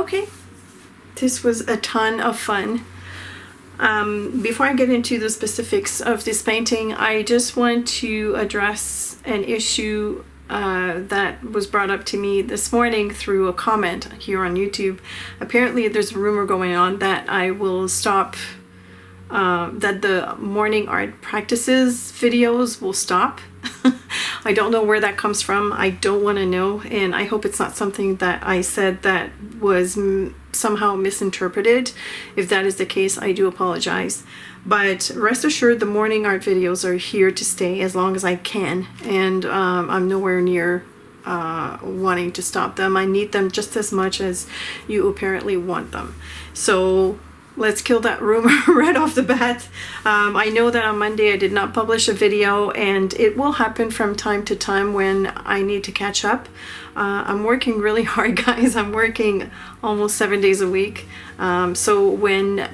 Okay, this was a ton of fun. Before I get into the specifics of this painting, I just want to address an issue that was brought up to me this morning through a comment here on YouTube. Apparently there's a rumor going on that I will stop, that the morning art practices videos will stop. I don't know where that comes from. I don't want to know, and I hope it's not something that I said that was somehow misinterpreted. If that is the case, I do apologize. But rest assured, the morning art videos are here to stay as long as I can, and I'm nowhere near wanting to stop them. I need them just as much as you apparently want them. So let's kill that rumor right off the bat. I know that on Monday I did not publish a video, and it will happen from time to time when I need to catch up. I'm working really hard, guys. I'm working almost 7 days a week. So when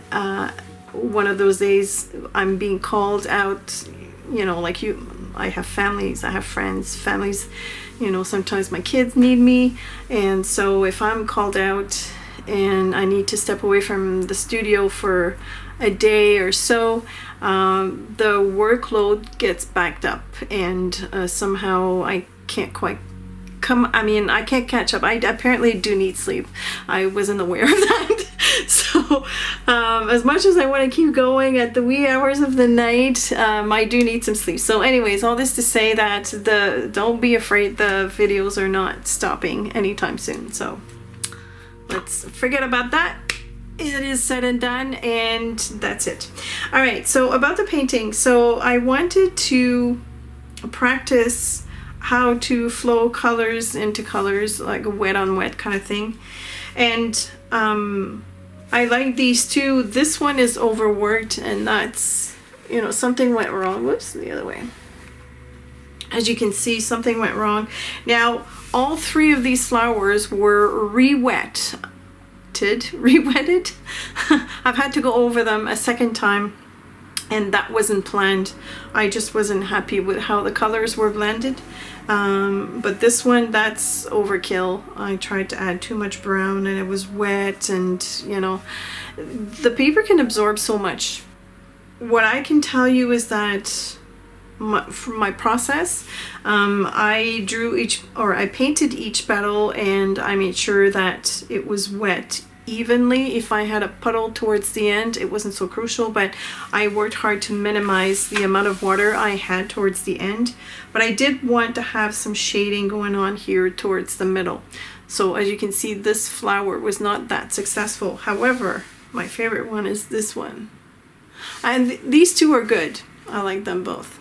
one of those days I'm being called out, you know, like I have families, I have friends, families, you know, sometimes my kids need me. And so if I'm called out and I need to step away from the studio for a day or so, the workload gets backed up, and somehow I can't quite I can't catch up. I apparently do need sleep. I wasn't aware of that. So as much as I want to keep going at the wee hours of the night, I do need some sleep. So anyways, all this to say that don't be afraid, the videos are not stopping anytime soon. So let's forget about that. It is said and done, and that's it. All right, so about the painting. So I wanted to practice how to flow colors into colors, like a wet on wet kind of thing. And I like these two. This one is overworked, and that's, you know, something went wrong. Whoops, the other way. As you can see, something went wrong. Now, all three of these flowers were re-wetted. I've had to go over them a second time, and that wasn't planned. I just wasn't happy with how the colors were blended. But this one, that's overkill. I tried to add too much brown, and it was wet, and you know, the paper can absorb so much. What I can tell you is that from my process, I painted each petal, and I made sure that it was wet evenly. If I had a puddle towards the end, it wasn't so crucial, but I worked hard to minimize the amount of water I had towards the end. But I did want to have some shading going on here towards the middle. So as you can see, this flower was not that successful. However, my favorite one is this one. And these two are good. I like them both.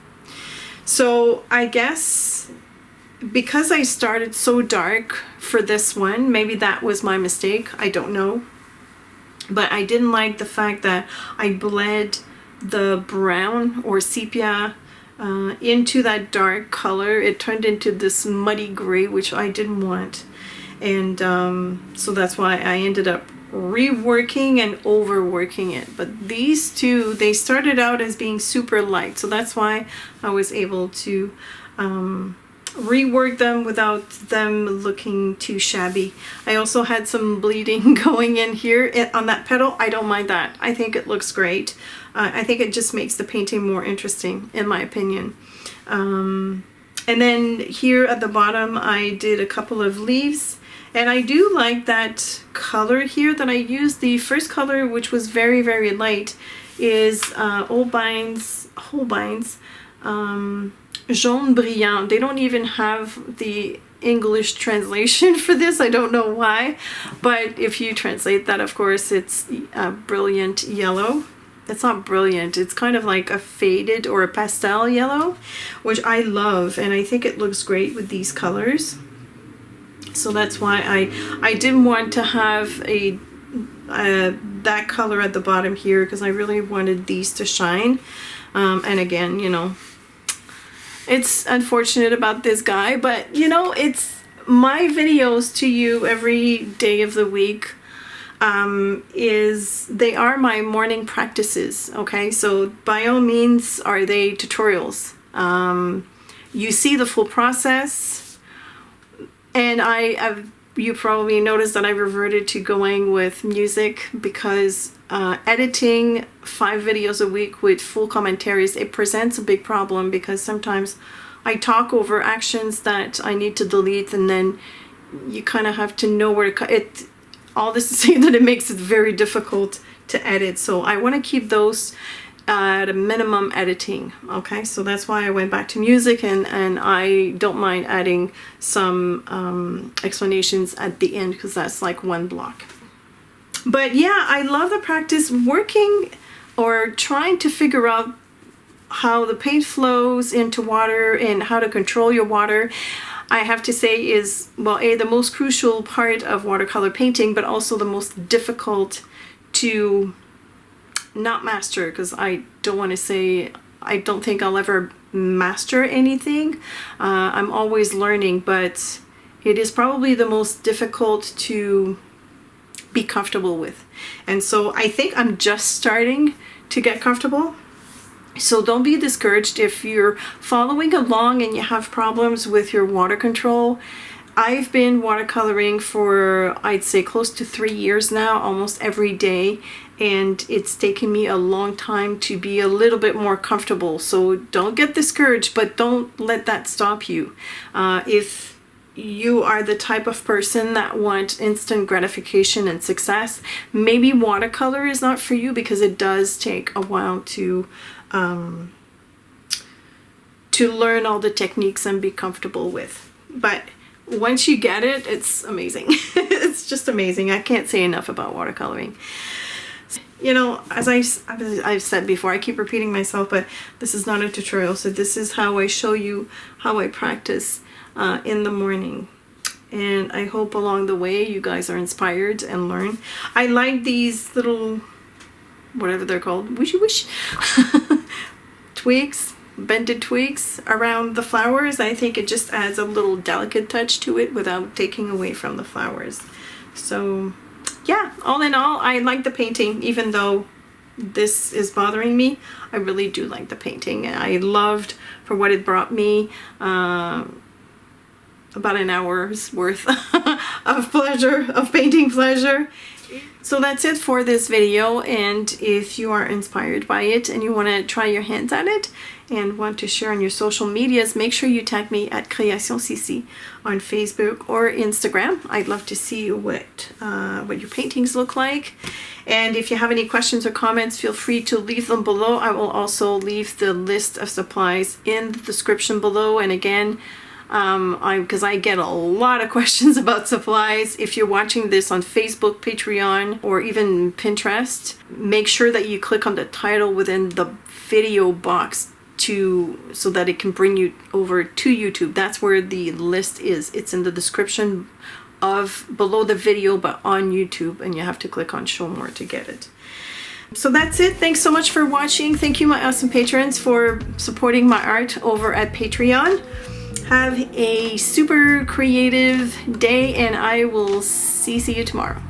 So I guess because I started so dark for this one, maybe that was my mistake. I don't know. But I didn't like the fact that I bled the brown or sepia into that dark color. It turned into this muddy gray, which I didn't want. And so that's why I ended up reworking and overworking it. But these two, they started out as being super light, so that's why I was able to rework them without them looking too shabby. I also had some bleeding going in here on that petal. I don't mind that. I think it looks great. I think it just makes the painting more interesting, in my opinion. And then here at the bottom, I did a couple of leaves. And I do like that color here that I used. The first color, which was very, very light, is Holbein's jaune brillant. They don't even have the English translation for this. I don't know why. But if you translate that, of course, it's a brilliant yellow. It's not brilliant. It's kind of like a faded or a pastel yellow, which I love. And I think it looks great with these colors. So that's why I didn't want to have that color at the bottom here, because I really wanted these to shine. And again, you know, it's unfortunate about this guy, but you know, it's my videos to you every day of the week. They are my morning practices. Okay, so by all means, are they tutorials? You see the full process. And I have you probably noticed that I reverted to going with music because editing 5 videos a week with full commentaries, it presents a big problem because sometimes I talk over actions that I need to delete, and then you kind of have to know where to cut it. All this to say that it makes it very difficult to edit. So I want to keep those at a minimum editing. Okay, so that's why I went back to music, and I don't mind adding some explanations at the end because that's like one block. But yeah, I love the practice working or trying to figure out how the paint flows into water and how to control your water. I have to say is, well, the most crucial part of watercolor painting, but also the most difficult to not master, because I don't want to say, I don't think I'll ever master anything. I'm always learning, but it is probably the most difficult to be comfortable with. And so I think I'm just starting to get comfortable. So don't be discouraged if you're following along and you have problems with your water control. I've been watercoloring for, I'd say, close to 3 years now, almost every day, and it's taken me a long time to be a little bit more comfortable. So don't get discouraged, but don't let that stop you. If you are the type of person that wants instant gratification and success, maybe watercolor is not for you, because it does take a while to learn all the techniques and be comfortable with. But once you get it, it's amazing. It's just amazing. I can't say enough about watercoloring. You know, as I've said before, I keep repeating myself, but this is not a tutorial. So this is how I show you how I practice in the morning. And I hope along the way you guys are inspired and learn. I like these little, whatever they're called, wishy wish twigs, bended twigs around the flowers. I think it just adds a little delicate touch to it without taking away from the flowers. So yeah, all in all, I like the painting. Even though this is bothering me, I really do like the painting. I loved for what it brought me, about an hour's worth of pleasure, of painting pleasure. So that's it for this video, and if you are inspired by it and you want to try your hands at it and want to share on your social medias, make sure you tag me at Créations CeeCee on Facebook or Instagram. I'd love to see what your paintings look like. And if you have any questions or comments, feel free to leave them below. I will also leave the list of supplies in the description below. And again, because I get a lot of questions about supplies. If you're watching this on Facebook, Patreon, or even Pinterest, make sure that you click on the title within the video box so that it can bring you over to YouTube. That's where the list is. It's in the description of below the video, but on YouTube, and you have to click on show more to get it. So that's it. Thanks so much for watching. Thank you, my awesome patrons, for supporting my art over at Patreon. Have a super creative day, and I will see you tomorrow.